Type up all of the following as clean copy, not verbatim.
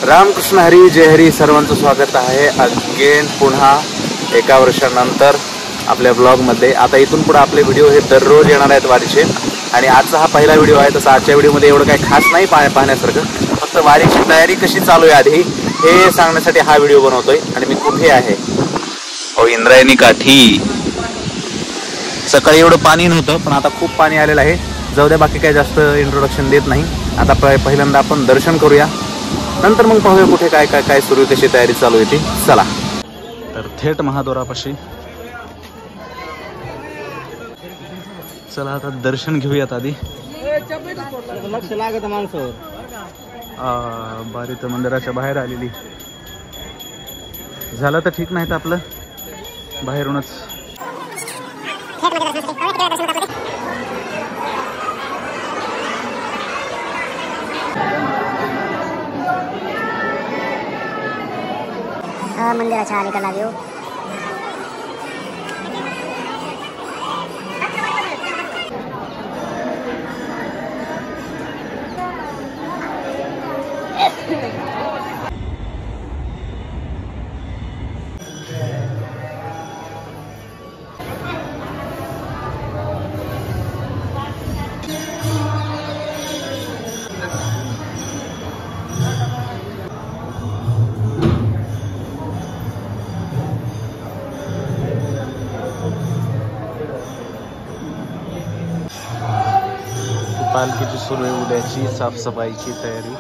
रामकृष्ण हरी जय हरी. सर्वांचं स्वागत आहे अगेन पुन्हा एका वर्षानंतर आपल्या ब्लॉगमध्ये. आता इथून पुढे आपले व्हिडिओ हे दररोज येणार आहेत वारीचे. आणि आजचा हा पहिला व्हिडिओ आहे. तसं आजच्या व्हिडिओमध्ये एवढं काही खास नाही पाहण्यासारखं. फक्त वारीची तयारी कशी चालू आहे आधी हे सांगण्यासाठी हा व्हिडिओ बनवतोय. आणि मी कुठे आहे? हो, इंद्रायणी काठी. सकाळी एवढं पाणी नव्हतं पण आता खूप पाणी आलेलं आहे. जाऊ द्या, बाकी काय जास्त इंट्रोडक्शन देत नाही. आता पहिल्यांदा आपण दर्शन करूया, नंतर मग पाहूया कुठे काय काय काय सुरू आहे, कशी तयारी चालू आहे ती. चला तर थेट महाद्वारापाशी. चला आता दर्शन घेऊयात आधी. लक्ष लागत माणसावर. बारी तर मंदिराच्या बाहेर आलेली. झालं तर ठीक, नाही तर आपलं बाहेरूनच. मंदिराच्या अलीकडला व्ह्यू. पालखीची सुरू आहे उद्याची साफसफाईची तयारी.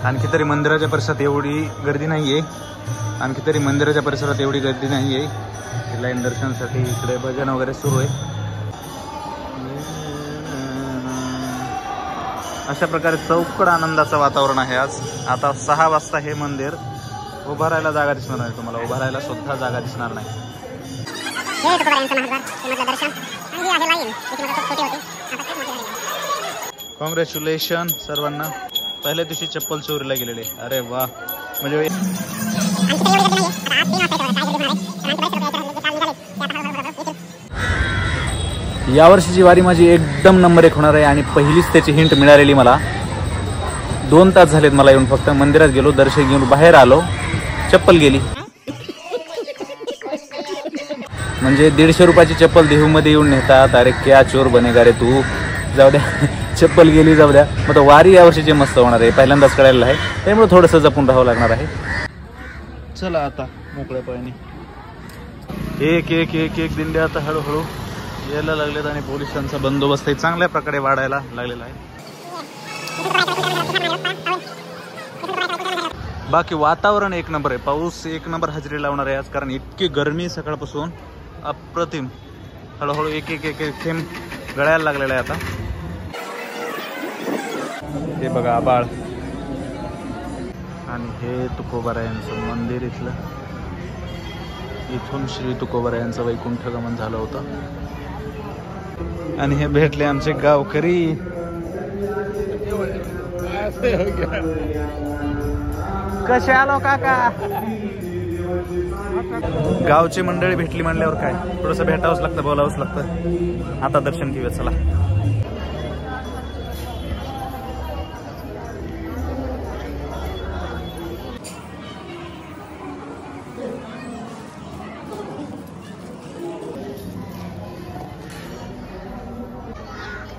आणखी तरी मंदिराच्या परिसरात एवढी गर्दी नाहीये. लाईन दर्शनासाठी इकडे भजन वगैरे सुरू आहे. अशा प्रकारे चौकड आनंदाचं वातावरण आहे आज. आता 6 वाजता हे मंदिर. उभा राहायला जागा दिसणार नाही तुम्हाला. उभा राहायला सुद्धा जागा दिसणार नाही. कॉंग्रॅच्युलेशन सर्वांना. पहिल्या दिवशी चप्पल चोरीला गेलेले. अरे वा. म्हणजे यावर्षीची वारी माझी एकदम नंबर 1 होणार आहे. आणि पहिलीच त्याची हिंट मिळालेली मला. 2 तास झालेत मला येऊन. फक्त मंदिरात गेलो, दर्शन घेऊन बाहेर आलो, चप्पल गेली. म्हणजे 150 रुपयाची चप्पल देहूमध्ये येऊन नेतात. अरे क्या चोर बनेगा रे तू. जाऊ द्या, चप्पल गेली, जाऊ द्या. मग तो वारी यावर्षीची मस्त होणार आहे. पहिल्यांदाच कळायला आहे, त्यामुळे थोडंसं जपून राहावं लागणार आहे. चला आता मोकळ्या पायाने एक एक एक एक दिंड्या आता हळूहळू यायला लागलेत. आणि पोलिसांचा बंदोबस्त चांगल्या प्रकारे वाढायला लागलेला आहे. बाकी वातावरण 1 नंबर आहे. पाऊस 1 नंबर हजेरी लावणार आहे आज. कारण इतकी गरमी सकाळपासून अप्रतिम. हळूहळू एक एक एक एक थेंब गळायला लागलेला आहे आता. हे बघा आबाळ. आणि हे तुकोबारायांचं मंदिर इथलं. इथून श्री तुकोबारायांचं वैकुंठ गमन झालं होतं. आणि हे भेटले आमचे गावकरी. कसे आलो काका? गावची मंडळी भेटली म्हणल्यावर काय थोडंसं भेटावंच लागतं, बोलावंच लागतं. आता दर्शन घेऊया चला.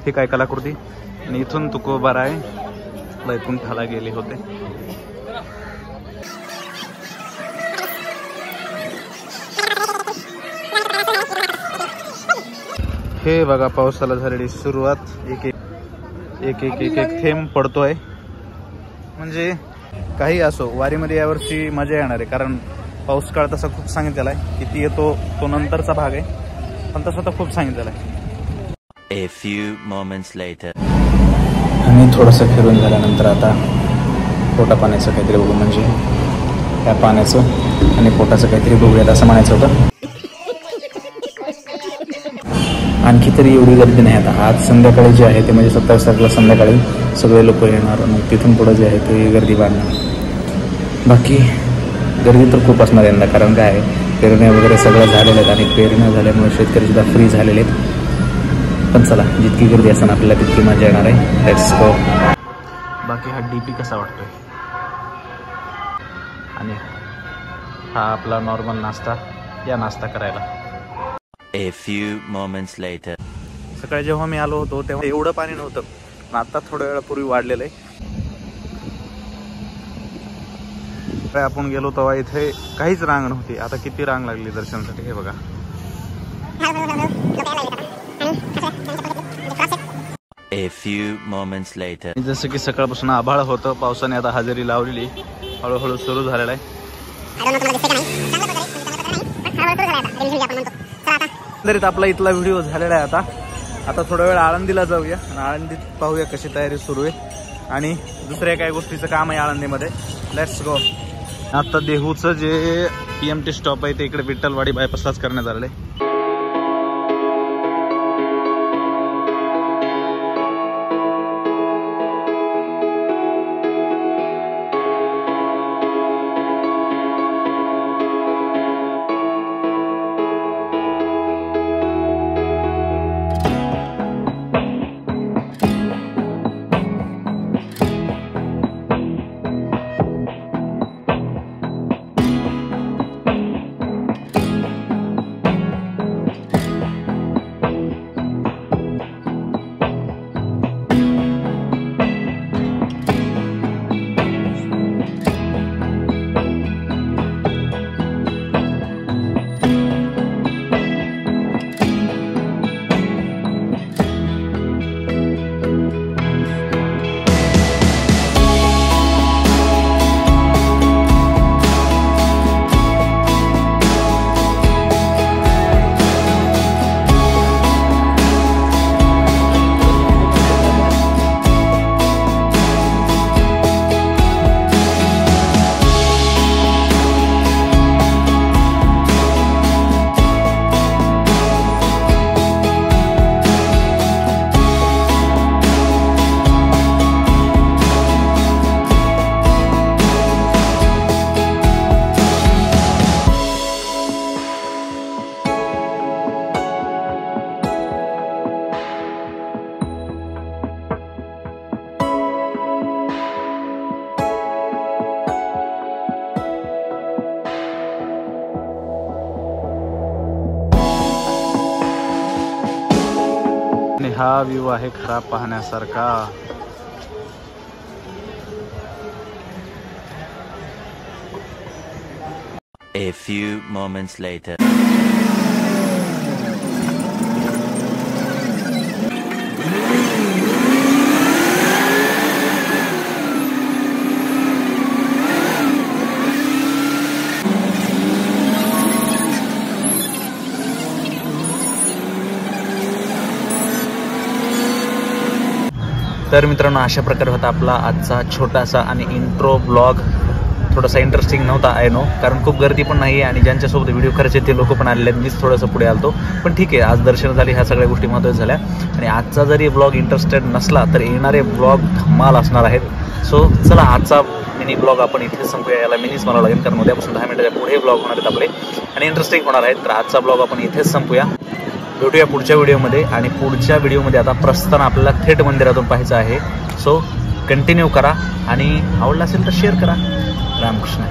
हे काय कलाकृती. आणि इथून तुकोबाराय वैकुंठाला गेले होते. हे बघा पावसाला झालेली सुरुवात. एक एक एक एक एक थेंब पडतोय. म्हणजे काही असो, वारीमध्ये यावर्षी मजा येणार आहे. कारण पाऊस काळ तसा खूप सांगितलेला आहे. किती येतो तो नंतरचा भाग आहे, पण तसा तर खूप सांगितलेला आहे. A few moments later. आणि थोडंसं फिरून झाल्यानंतर आता पोटा पाण्याचं काहीतरी बघू. म्हणजे त्या पाण्याचं आणि पोटाचं काहीतरी बघूयात असं म्हणायचं होतं. आणखी तरी एवढी गर्दी नाही. आता आज संध्याकाळी जे आहे ते म्हणजे 27 तारखेला संध्याकाळी सगळे लोक येणार. मग तिथून पुढं जे आहे ते गर्दी वाढणार. बाकी गर्दी तर खूप असणार यंदा. कारण काय आहे, पेरण्या वगैरे सगळं झालेलं आहेत आणि पेरण्या झाल्यामुळे शेतकरी सुद्धा फ्री झालेले आहेत. पण चला, जितकी गर्दी असताना आपल्याला तितकी मजा येणार आहे. Let's go. बाकी हा डीपी कसा वाटतोय आणि हा आपला नॉर्मल नाश्ता, या नाश्ता करायला. A few moments later. सकाळी जेव्हा मी आलो होतो तेव्हा एवढं पाणी नव्हतं, पण आता थोड्या वेळापूर्वी वाढलेलं आहे. आपण गेलो तेव्हा इथे काहीच रांग नव्हती, आता किती रांग लागली दर्शनासाठी हे बघा. A few moments later. जसं की सकाळपासून आभाळ होतं, पावसाने आता हजेरी लावलेली, हळूहळू सुरू झालेला आहे. तरीत आपला इथला व्हिडिओ झालेला आहे. आता थोडा वेळ आळंदीला जाऊया आणि आळंदीत पाहूया कशी तयारी सुरू आहे आणि दुसऱ्या काही गोष्टीचं काम आहे आळंदीमध्ये. Let's go. आता देहूचं जे PMT स्टॉप आहे ते इकडे विठ्ठलवाडी बायपासलाच करण्यात आलेलं आहे. हा व्ह्यू आहे खरा पाहण्यासारखा. A few moments later. तर मित्रांनो, अशा प्रकारे होता आपला आजचा छोटासा आणि इंट्रो ब्लॉग. थोडासा इंटरेस्टिंग नव्हता आय नो, कारण खूप गर्दी पण नाही आणि ज्यांच्यासोबत व्हिडिओ करायचे ते लोक पण आलेले आहेत. मीच थोडंसं पुढे आलतो, पण ठीक आहे, आज दर्शन झाली, ह्या सगळ्या गोष्टी महत्त्वाच्या झाल्या. आणि आजचा जरी ब्लॉग इंटरेस्टेड नसला तर येणारे ब्लॉग धमाल असणार आहेत. सो चला, आजचा मिनी ब्लॉग आपण इथेच संपूया. याला मिनीच म्हणावं लागेल, कारण उद्यापासून 10 मिनिटाच्या पुढे ब्लॉग होणार आहेत आपले आणि इंटरेस्टिंग होणार आहेत. तर आजचा ब्लॉग आपण इथेच संपूया. भेटूया पुढच्या व्हिडिओमध्ये. आणि पुढच्या व्हिडिओमध्ये आता प्रस्थान आपल्याला थेट मंदिरातून पाहायचं आहे. सो कंटिन्यू करा आणि आवडला असेल तर शेअर करा. रामकृष्ण.